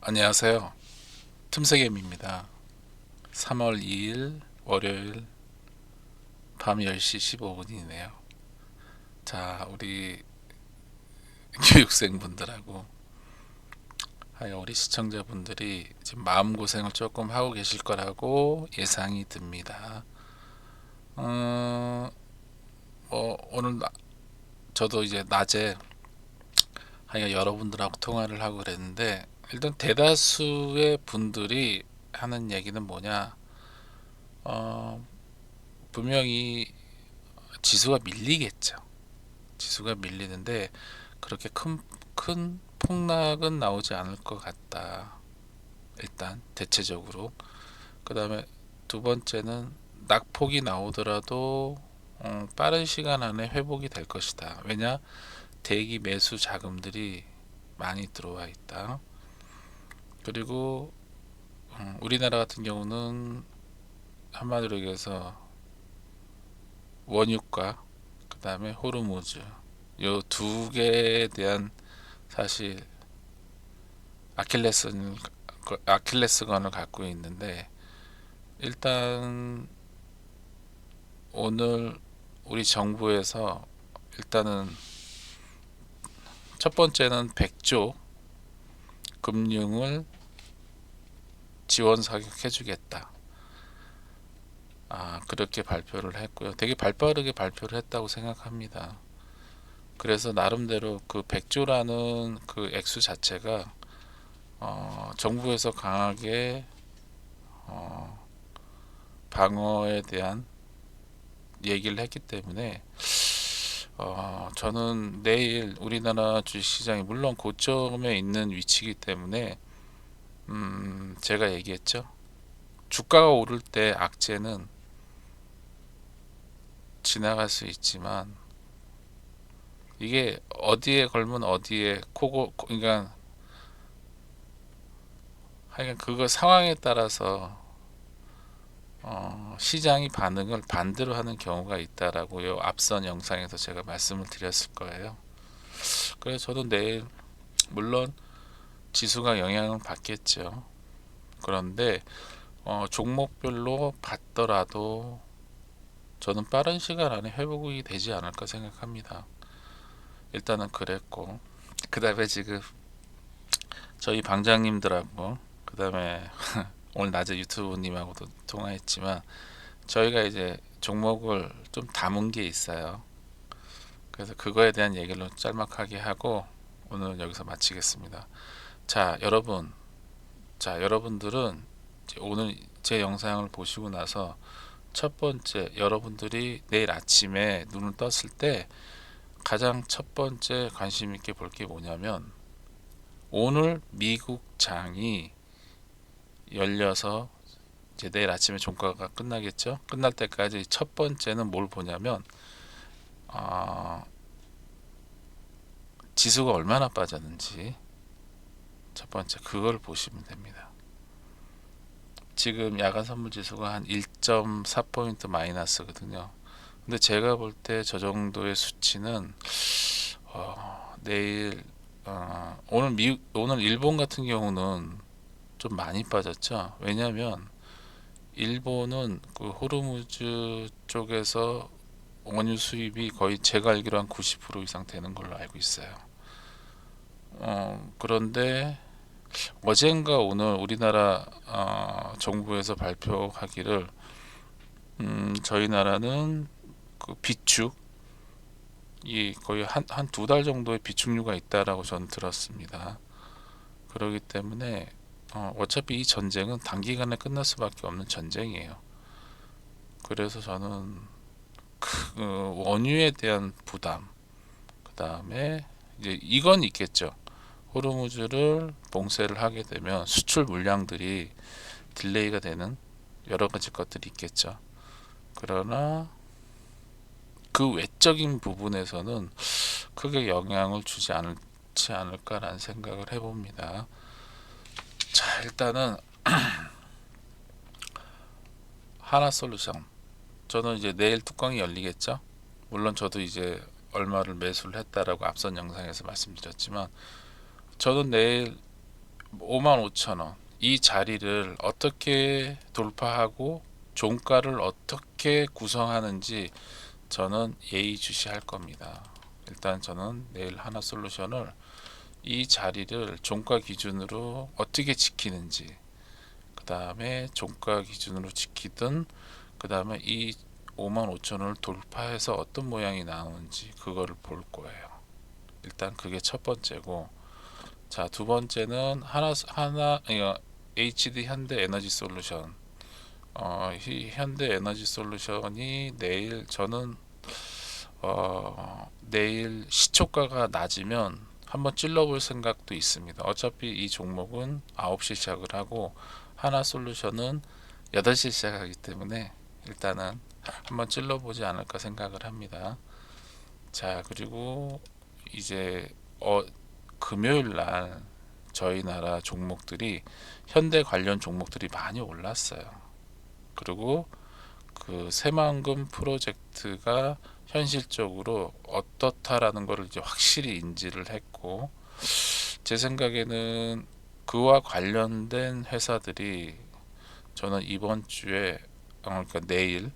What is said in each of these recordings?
안녕하세요. 틈새개미입니다. 3월 2일 월요일 밤 10시 15분이네요. 자, 우리 교육생분들하고 하여 우리 시청자분들이 지금 마음고생을 조금 하고 계실 거라고 예상이 듭니다. 오늘 저도 이제 낮에 하여 여러분들하고 통화를 하고 그랬는데, 일단 대다수의 분들이 하는 얘기는 뭐냐, 어, 분명히 지수가 밀리겠죠. 지수가 밀리는데 그렇게 큰 폭락은 나오지 않을 것 같다. 일단 대체적으로. 그 다음에 두 번째는 낙폭이 나오더라도 빠른 시간 안에 회복이 될 것이다. 왜냐? 대기 매수 자금들이 많이 들어와 있다. 그리고 우리나라 같은 경우는 한마디로 얘기해서 원유가, 그 다음에 호르무즈, 요 두 개에 대한 사실 아킬레스 아킬레스건을 갖고 있는데, 일단 오늘 우리 정부에서 일단은 첫 번째는 100조 금융을 지원 사격해 주겠다. 그렇게 발표를 했고요. 되게 발빠르게 발표를 했다고 생각합니다. 그래서 나름대로 그 100조라는 그 액수 자체가 정부에서 강하게 방어에 대한 얘기를 했기 때문에 저는 내일 우리나라 주식시장이 물론 고점에 있는 위치이기 때문에 제가 얘기했죠. 주가가 오를 때 악재는 지나갈 수 있지만 이게 어디에 걸면 어디에 코고, 그러니까 하여간 그거 상황에 따라서 시장이 반응을 반대로 하는 경우가 있다라고요. 앞선 영상에서 제가 말씀을 드렸을 거예요. 그래서 저도 내일 물론 지수가 영향을 받겠죠. 그런데 종목별로 봤더라도 저는 빠른 시간 안에 회복이 되지 않을까 생각합니다. 일단은 그랬고, 그 다음에 지금 저희 방장님들하고, 그 다음에 오늘 낮에 유튜브님하고도 통화했지만, 저희가 이제 종목을 좀 담은 게 있어요. 그래서 그거에 대한 얘기를 짤막하게 하고 오늘 여기서 마치겠습니다. 자, 여러분들은 이제 오늘 제 영상을 보시고 나서 첫 번째, 여러분들이 내일 아침에 눈을 떴을 때 가장 첫 번째 관심 있게 볼 게 뭐냐면, 오늘 미국 장이 열려서 이제 내일 아침에 종가가 끝나겠죠. 끝날 때까지 첫 번째는 뭘 보냐면, 지수가 얼마나 빠졌는지 첫 번째 그걸 보시면 됩니다. 지금 야간 선물 지수가 한 1.4포인트 마이너스거든요. 근데 제가 볼 때 저 정도의 수치는 내일 오늘 일본 같은 경우는 좀 많이 빠졌죠. 왜냐하면 일본은 그 호르무즈 쪽에서 원유 수입이 거의 제가 알기로 한 90% 이상 되는 걸로 알고 있어요. 그런데 어젠가 오늘 우리나라 정부에서 발표하기를 저희 나라는 그 비축이 거의 한 두 달 정도의 비축류가 있다라고 저는 들었습니다. 그렇기 때문에 어차피 이 전쟁은 단기간에 끝날 수밖에 없는 전쟁이에요. 그래서 저는 그 원유에 대한 부담, 그 다음에 이제 이건 있겠죠. 호르무즈를 봉쇄를 하게 되면 수출 물량들이 딜레이가 되는 여러 가지 것들이 있겠죠. 그러나 그 외적인 부분에서는 크게 영향을 주지 않지 않을까라는 생각을 해봅니다. 자, 일단은 하나솔루션, 저는 이제 내일 뚜껑이 열리겠죠. 물론 저도 이제 얼마를 매수를 했다라고 앞선 영상에서 말씀드렸지만, 저는 내일 55,000원 이 자리를 어떻게 돌파하고 종가를 어떻게 구성하는지 저는 예의주시할 겁니다. 일단 저는 내일 하나솔루션을 이 자리를 종가 기준으로 어떻게 지키는지, 그 다음에 종가 기준으로 지키든, 그 다음에 이 55,000원을 돌파해서 어떤 모양이 나오는지 그거를 볼 거예요. 일단 그게 첫 번째고, 자, 두 번째는 HD 현대 에너지 솔루션. 현대 에너지 솔루션이 내일 저는 내일 시초가가 낮으면 한번 찔러볼 생각도 있습니다. 어차피 이 종목은 9시 시작을 하고 하나솔루션은 8시 시작하기 때문에 일단은 한번 찔러보지 않을까 생각을 합니다. 자, 그리고 이제 금요일 날 저희 나라 종목들이 현대 관련 종목들이 많이 올랐어요. 그리고 그 새만금 프로젝트가 현실적으로 어떻다라는 것을 이제 확실히 인지를 했고, 제 생각에는 그와 관련된 회사들이 저는 이번 주에 그러니까 내일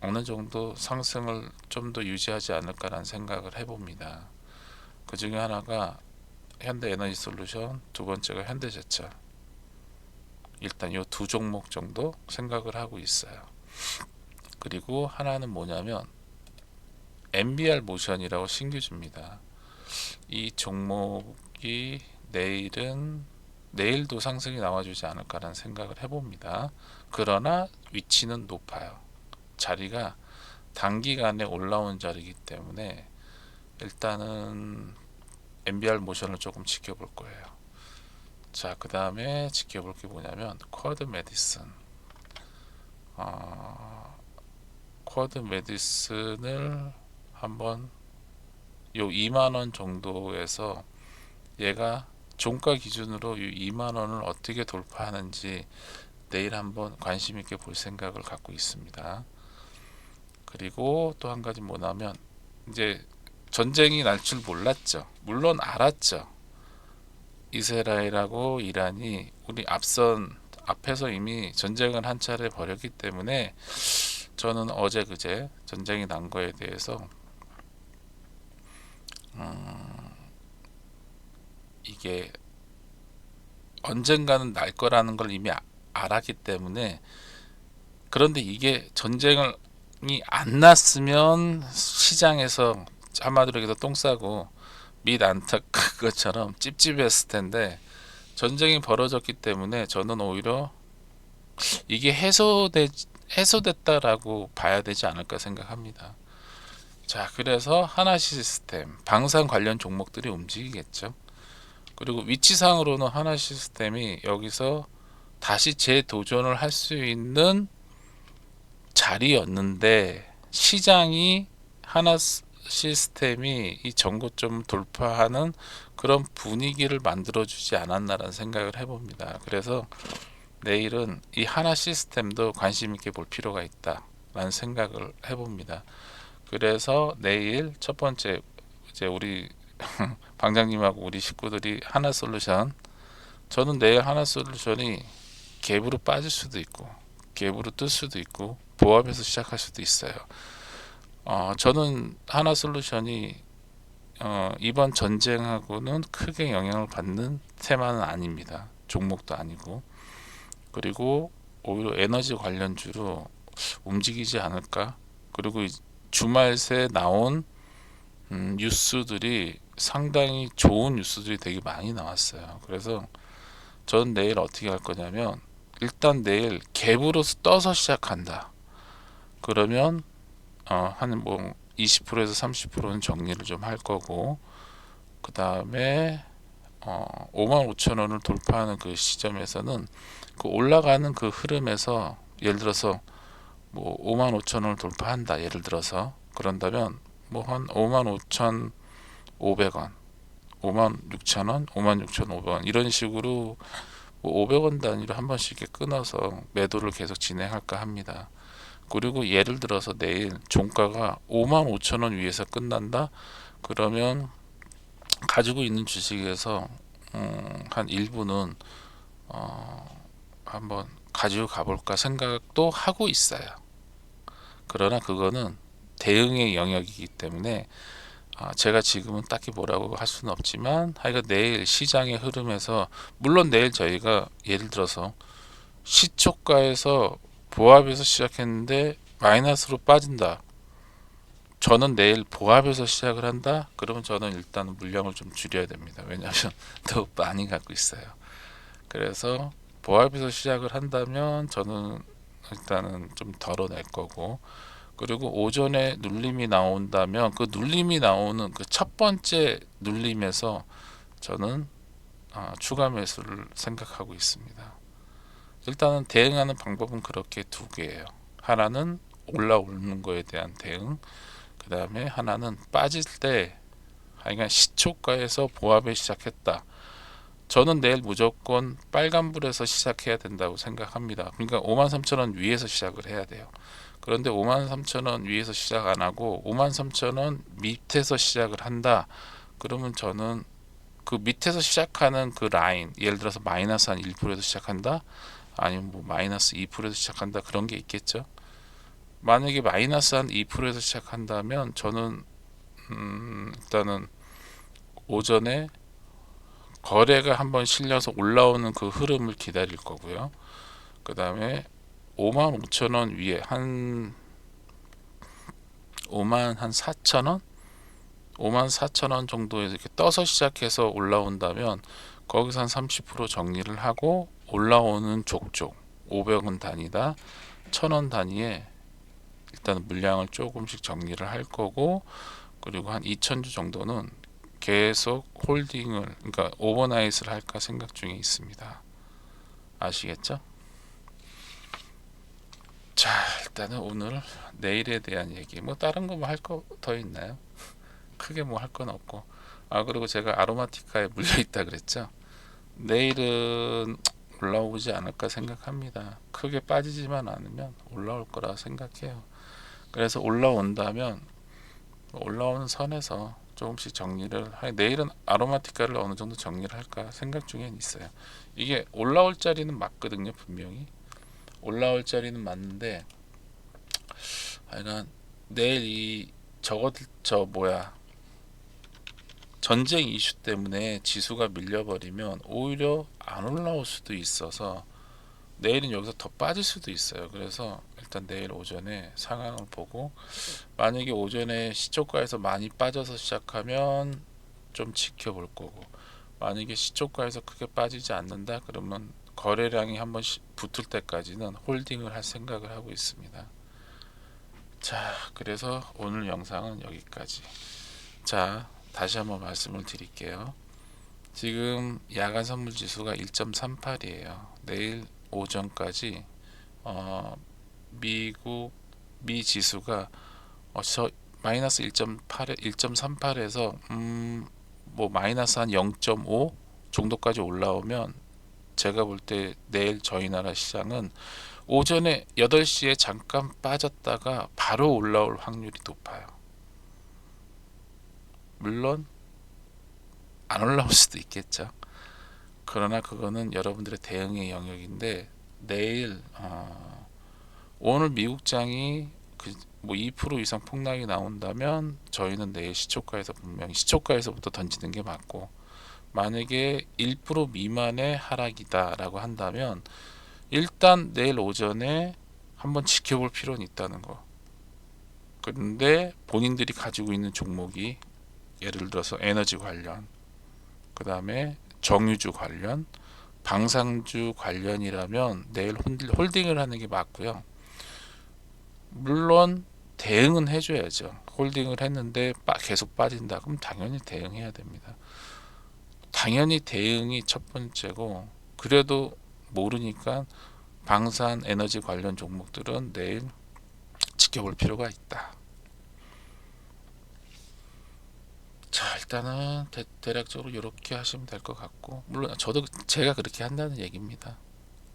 어느 정도 상승을 좀 더 유지하지 않을까라는 생각을 해봅니다. 그 중에 하나가 현대에너지솔루션, 두 번째가 현대제철. 일단 이 두 종목 정도 생각을 하고 있어요. 그리고 하나는 뭐냐면 MBR 모션이라고 신규주입니다. 이 종목이 내일도 상승이 나와주지 않을까라는 생각을 해봅니다. 그러나 위치는 높아요. 자리가 단기간에 올라온 자리이기 때문에 일단은 MBR 모션을 조금 지켜볼 거예요. 자, 그 다음에 지켜볼 게 뭐냐면 쿼드 메디슨. 쿼드 메디슨을 한번 요 2만원 정도에서 얘가 종가 기준으로 이 2만원을 어떻게 돌파하는지 내일 한번 관심 있게 볼 생각을 갖고 있습니다. 그리고 또 한 가지 뭐냐면 이제 전쟁이 날 줄 몰랐죠. 물론 알았죠. 이스라엘하고 이란이 우리 앞에서 이미 전쟁을 한 차례 벌였기 때문에 저는 어제 그제 전쟁이 난 거에 대해서 이게 언젠가는 날 거라는 걸 이미 알았기 때문에, 그런데 이게 전쟁이 안 났으면 시장에서 한마디로 해서 똥 싸고 밑 안타 그것처럼 찝찝했을 텐데 전쟁이 벌어졌기 때문에 저는 오히려 이게 해소됐다라고 봐야 되지 않을까 생각합니다. 자, 그래서 하나 시스템, 방산 관련 종목들이 움직이겠죠. 그리고 위치상으로는 하나 시스템이 여기서 다시 재도전을 할 수 있는 자리였는데 시장이 하나 시스템이 이 전고점을 돌파하는 그런 분위기를 만들어주지 않았나라는 생각을 해봅니다. 그래서 내일은 이 하나 시스템도 관심 있게 볼 필요가 있다라는 생각을 해봅니다. 그래서 내일 첫 번째 이제 우리 방장님하고 우리 식구들이 하나솔루션, 저는 내일 하나솔루션이 갭으로 빠질 수도 있고 갭으로 뜰 수도 있고 보합에서 시작할 수도 있어요. 저는 하나솔루션이 이번 전쟁하고는 크게 영향을 받는 테마는 아닙니다. 종목도 아니고. 그리고 오히려 에너지 관련주로 움직이지 않을까. 그리고 주말 새 나온 뉴스들이 상당히 좋은 뉴스들이 되게 많이 나왔어요. 그래서 전 내일 어떻게 할 거냐면 일단 내일 갭으로 떠서 시작한다. 그러면 한 뭐 20%에서 30%는 정리를 좀 할 거고, 그 다음에 55,000원을 돌파하는 그 시점에서는 그 올라가는 그 흐름에서 예를 들어서 뭐 55,000원을 돌파한다 예를 들어서 그런다면 뭐 한 55,500원, 56,000원, 56,500원 이런 식으로 뭐 500원 단위로 한 번씩 이렇게 끊어서 매도를 계속 진행할까 합니다. 그리고 예를 들어서 내일 종가가 55,000원 위에서 끝난다 그러면 가지고 있는 주식에서 한 일부는 한번 가지고 가볼까 생각도 하고 있어요. 그러나 그거는 대응의 영역이기 때문에 제가 지금은 딱히 뭐라고 할 수는 없지만 하여간 내일 시장의 흐름에서 물론 내일 저희가 예를 들어서 시초가에서 보합에서 시작했는데 마이너스로 빠진다. 저는 내일 보합에서 시작을 한다. 그러면 저는 일단 물량을 좀 줄여야 됩니다. 왜냐하면 너무 많이 갖고 있어요. 그래서 보합에서 시작을 한다면 저는 일단은 좀 덜어낼 거고, 그리고 오전에 눌림이 나온다면 그 눌림이 나오는 그 첫 번째 눌림에서 저는 추가 매수를 생각하고 있습니다. 일단은 대응하는 방법은 그렇게 두 개예요. 하나는 올라오는 거에 대한 대응, 그 다음에 하나는 빠질 때 하여간 시초가에서 보합에 시작했다. 저는 내일 무조건 빨간불에서 시작해야 된다고 생각합니다. 그러니까 53,000원 위에서 시작을 해야 돼요. 그런데 53,000원 위에서 시작 안 하고 53,000원 밑에서 시작을 한다. 그러면 저는 그 밑에서 시작하는 그 라인, 예를 들어서 마이너스 한 1%에서 시작한다. 아니면 뭐 마이너스 2%에서 시작한다. 그런 게 있겠죠. 만약에 마이너스 한 2%에서 시작한다면 저는 일단은 오전에 거래가 한번 실려서 올라오는 그 흐름을 기다릴 거고요. 그 다음에 55,000원 위에 한 54,000원? 54,000원 정도에서 이렇게 떠서 시작해서 올라온다면 거기서 한 30% 정리를 하고 올라오는 족족 500원 단위다 1,000원 단위에 일단 물량을 조금씩 정리를 할 거고, 그리고 한 2,000주 정도는 계속 홀딩을, 그러니까 오버나잇을 할까 생각 중에 있습니다. 아시겠죠? 자, 일단은 오늘 내일에 대한 얘기, 뭐 다른 거 뭐 할 거 더 있나요? 크게 뭐 할 건 없고, 그리고 제가 아로마티카에 물려 있다 그랬죠. 내일은 올라오지 않을까 생각합니다. 크게 빠지지만 않으면 올라올 거라 생각해요. 그래서 올라온다면 올라오는 선에서 조금씩 정리를 내일은 아로마티카를 어느 정도 정리를 할까 생각 중에 있어요. 이게 올라올 자리는 맞거든요. 분명히 올라올 자리는 맞는데 하여간 내일 이 저 뭐야 전쟁 이슈 때문에 지수가 밀려버리면 오히려 안 올라올 수도 있어서 내일은 여기서 더 빠질 수도 있어요. 그래서 일단 내일 오전에 상황을 보고 만약에 오전에 시초가에서 많이 빠져서 시작하면 좀 지켜볼 거고, 만약에 시초가에서 크게 빠지지 않는다 그러면 거래량이 한번 붙을 때까지는 홀딩을 할 생각을 하고 있습니다. 자, 그래서 오늘 영상은 여기까지. 자, 다시 한번 말씀을 드릴게요. 지금 야간 선물 지수가 1.38이에요. 내일 오전까지 미 지수가 저 마이너스 1.38에서 뭐 마이너스 한 0.5 정도까지 올라오면 제가 볼 때 내일 저희 나라 시장은 오전에 8시에 잠깐 빠졌다가 바로 올라올 확률이 높아요. 물론 안 올라올 수도 있겠죠. 그러나 그거는 여러분들의 대응의 영역인데 내일 오늘 미국장이 뭐 2% 이상 폭락이 나온다면 저희는 내일 시초가에서 분명히 시초가에서부터 던지는 게 맞고, 만약에 1% 미만의 하락이다라고 한다면 일단 내일 오전에 한번 지켜볼 필요는 있다는 거. 그런데 본인들이 가지고 있는 종목이 예를 들어서 에너지 관련, 그 다음에 정유주 관련, 방산주 관련이라면 내일 홀딩을 하는 게 맞고요. 물론 대응은 해줘야죠. 홀딩을 했는데 계속 빠진다 그럼 당연히 대응해야 됩니다. 당연히 대응이 첫 번째고, 그래도 모르니까 방산 에너지 관련 종목들은 내일 지켜볼 필요가 있다. 자, 일단은 대략적으로 이렇게 하시면 될 것 같고, 물론 저도 제가 그렇게 한다는 얘기입니다.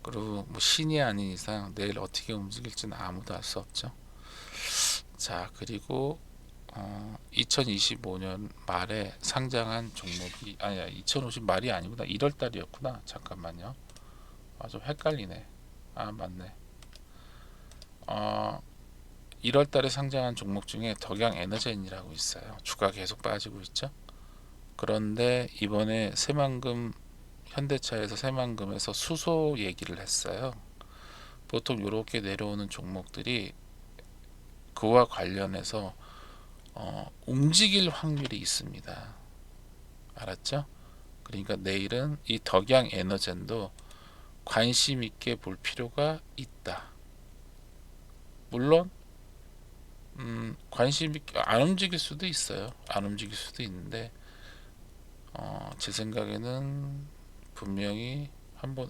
그리고 뭐 신이 아닌 이상 내일 어떻게 움직일지는 아무도 알 수 없죠. 자, 그리고 2025년 말에 상장한 종목이 아니야, 2050 말이 아니구나, 1월 달이었구나. 잠깐만요. 좀 헷갈리네. 맞네. 1월 달에 상장한 종목 중에 덕양 에너젠이라고 있어요. 주가 계속 빠지고 있죠. 그런데 이번에 새만금, 현대차에서 새만금에서 수소 얘기를 했어요. 보통 이렇게 내려오는 종목들이 그와 관련해서 움직일 확률이 있습니다. 알았죠? 그러니까 내일은 이 덕양 에너젠도 관심 있게 볼 필요가 있다. 물론 관심 있게 안 움직일 수도 있어요. 안 움직일 수도 있는데 제 생각에는 분명히 한번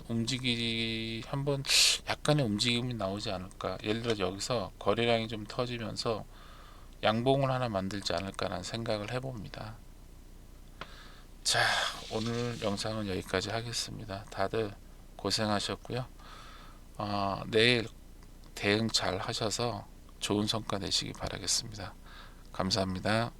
약간의 움직임이 나오지 않을까. 예를 들어 여기서 거래량이 좀 터지면서 양봉을 하나 만들지 않을까라는 생각을 해봅니다. 자, 오늘 영상은 여기까지 하겠습니다. 다들 고생하셨고요. 내일 대응 잘 하셔서 좋은 성과 내시기 바라겠습니다. 감사합니다.